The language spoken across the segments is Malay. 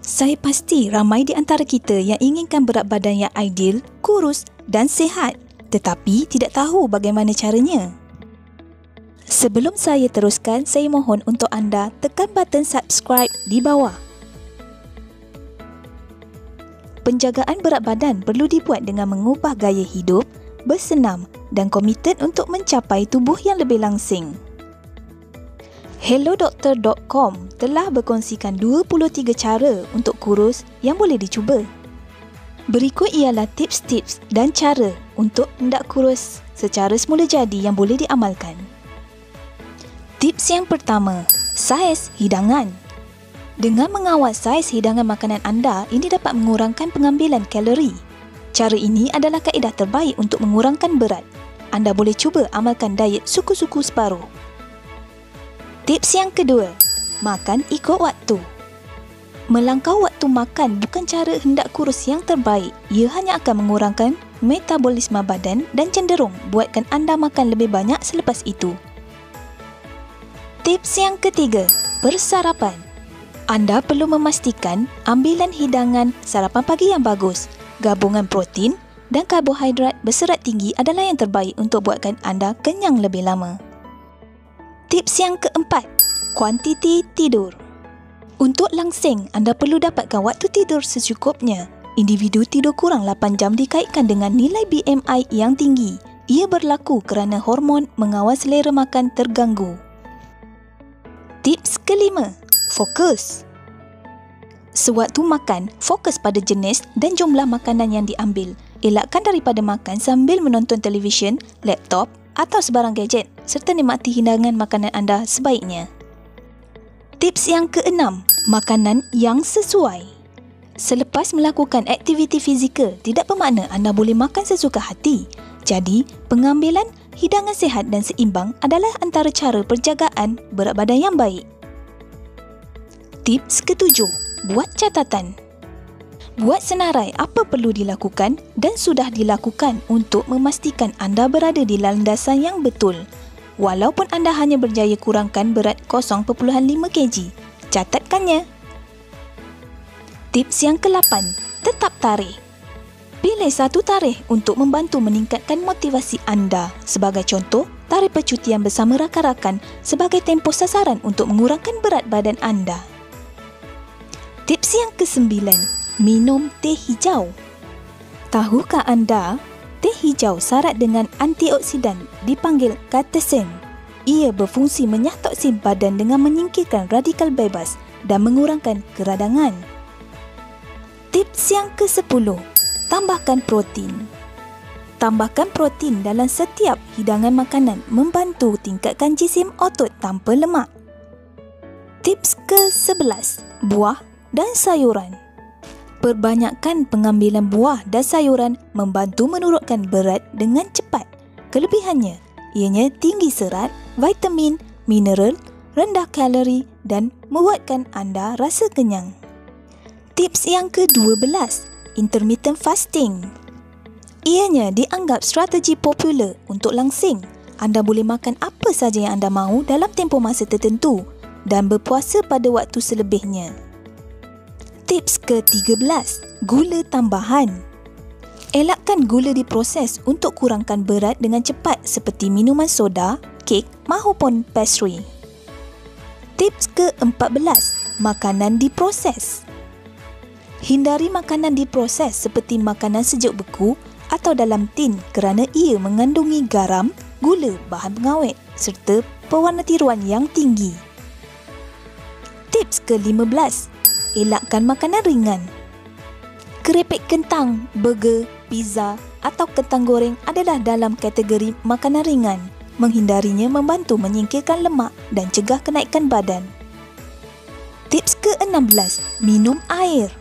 Saya pasti ramai di antara kita yang inginkan berat badan yang ideal, kurus dan sihat, tetapi tidak tahu bagaimana caranya. Sebelum saya teruskan, saya mohon untuk anda tekan button subscribe di bawah. Penjagaan berat badan perlu dibuat dengan mengubah gaya hidup, bersenam dan komited untuk mencapai tubuh yang lebih langsing. HelloDoctor.com telah berkongsikan 23 cara untuk kurus yang boleh dicuba. Berikut ialah tips-tips dan cara untuk hendak kurus secara semula jadi yang boleh diamalkan. Tips yang pertama, saiz hidangan. Dengan mengawal saiz hidangan makanan anda, ini dapat mengurangkan pengambilan kalori. Cara ini adalah kaedah terbaik untuk mengurangkan berat. Anda boleh cuba amalkan diet suku-suku separuh. Tips yang kedua, makan ikut waktu. Melangkau waktu makan bukan cara hendak kurus yang terbaik. Ia hanya akan mengurangkan metabolisme badan dan cenderung buatkan anda makan lebih banyak selepas itu. Tips yang ketiga, bersarapan. Anda perlu memastikan ambilan hidangan sarapan pagi yang bagus. Gabungan protein dan karbohidrat berserat tinggi adalah yang terbaik untuk buatkan anda kenyang lebih lama. Tips yang keempat, kuantiti tidur. Untuk langsing, anda perlu dapatkan waktu tidur secukupnya. Individu tidur kurang 8 jam dikaitkan dengan nilai BMI yang tinggi. Ia berlaku kerana hormon mengawal selera makan terganggu. Tips kelima, fokus. Sewaktu makan, fokus pada jenis dan jumlah makanan yang diambil. Elakkan daripada makan sambil menonton televisyen, laptop atau sebarang gadget serta nikmati hidangan makanan anda sebaiknya. Tips yang keenam, makanan yang sesuai. Selepas melakukan aktiviti fizikal, tidak bermakna anda boleh makan sesuka hati. Jadi, pengambilan hidangan sihat dan seimbang adalah antara cara penjagaan berat badan yang baik. Tips ketujuh, buat catatan. Buat senarai apa perlu dilakukan dan sudah dilakukan untuk memastikan anda berada di landasan yang betul. Walaupun anda hanya berjaya kurangkan berat 0.5 kg, catatkannya. Tips yang ke-8, tetap tarikh. Pilih satu tarikh untuk membantu meningkatkan motivasi anda. Sebagai contoh, tarikh percutian bersama rakan-rakan sebagai tempoh sasaran untuk mengurangkan berat badan anda. Tips yang ke-9, minum teh hijau. Tahukah anda, teh hijau syarat dengan antioksidan dipanggil catechin. Ia berfungsi menyah toksin badan dengan menyingkirkan radikal bebas dan mengurangkan keradangan. Tips yang ke-10, tambahkan protein. Tambahkan protein dalam setiap hidangan makanan membantu tingkatkan jisim otot tanpa lemak. Tips ke-11, buah dan sayuran. Perbanyakkan pengambilan buah dan sayuran membantu menurunkan berat dengan cepat. Kelebihannya, ianya tinggi serat, vitamin, mineral, rendah kalori dan membuatkan anda rasa kenyang. Tips yang ke-12, intermittent fasting. Ianya dianggap strategi popular untuk langsing. Anda boleh makan apa saja yang anda mahu dalam tempoh masa tertentu dan berpuasa pada waktu selebihnya. Tips ke-13, gula tambahan. Elakkan gula diproses untuk kurangkan berat dengan cepat seperti minuman soda, kek maupun pastry. Tips ke-14, makanan diproses. Hindari makanan diproses seperti makanan sejuk beku atau dalam tin kerana ia mengandungi garam, gula, bahan pengawet serta pewarna tiruan yang tinggi. Tips ke-15, elakkan makanan ringan. Keripik kentang, burger, pizza atau kentang goreng adalah dalam kategori makanan ringan. Menghindarinya membantu menyingkirkan lemak dan cegah kenaikan badan. Tips ke-16, minum air.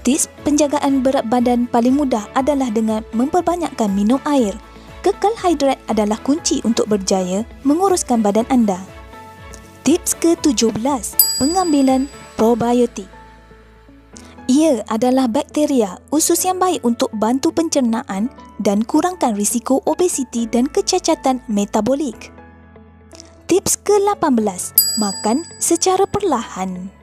Tips penjagaan berat badan paling mudah adalah dengan memperbanyakkan minum air. Kekal hidrat adalah kunci untuk berjaya menguruskan badan anda. Tips ke-17, pengambilan probiotik. Ia adalah bakteria usus yang baik untuk bantu pencernaan dan kurangkan risiko obesiti dan kecacatan metabolik. Tips ke-18, makan secara perlahan.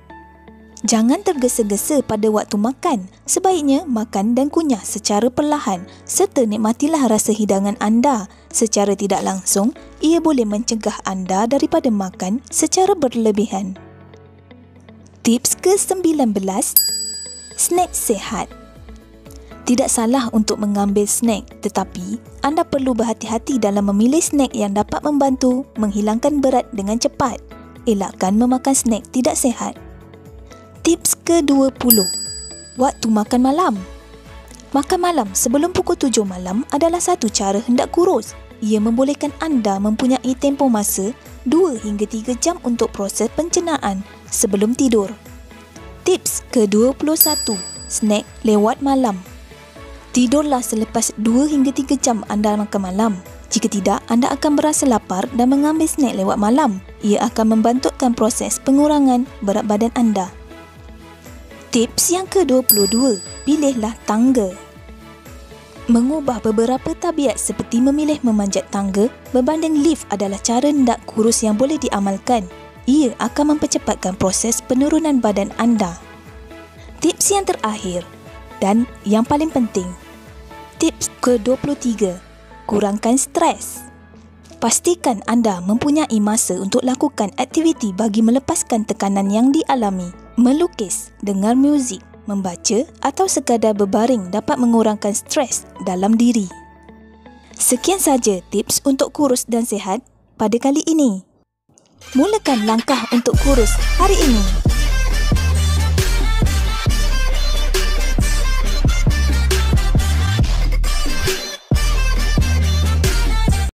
Jangan tergesa-gesa pada waktu makan. Sebaiknya makan dan kunyah secara perlahan serta nikmatilah rasa hidangan anda. Secara tidak langsung, ia boleh mencegah anda daripada makan secara berlebihan. Tips ke-19, snack sihat. Tidak salah untuk mengambil snack, tetapi anda perlu berhati-hati dalam memilih snack yang dapat membantu menghilangkan berat dengan cepat. Elakkan memakan snack tidak sihat. Tips ke-20, waktu makan malam. Makan malam sebelum pukul 7 malam adalah satu cara hendak kurus. Ia membolehkan anda mempunyai tempoh masa 2 hingga 3 jam untuk proses pencernaan sebelum tidur. Tips ke-21, snack lewat malam. Tidurlah selepas 2 hingga 3 jam anda makan malam. Jika tidak, anda akan berasa lapar dan mengambil snack lewat malam. Ia akan membantukan proses pengurangan berat badan anda. Tips yang ke-22, pilihlah tangga. Mengubah beberapa tabiat seperti memilih memanjat tangga berbanding lift adalah cara hendak kurus yang boleh diamalkan. Ia akan mempercepatkan proses penurunan badan anda. Tips yang terakhir dan yang paling penting, tips ke-23, kurangkan stres. Pastikan anda mempunyai masa untuk lakukan aktiviti bagi melepaskan tekanan yang dialami. Melukis, dengar muzik, membaca atau sekadar berbaring dapat mengurangkan stres dalam diri. Sekian saja tips untuk kurus dan sihat pada kali ini. Mulakan langkah untuk kurus hari ini.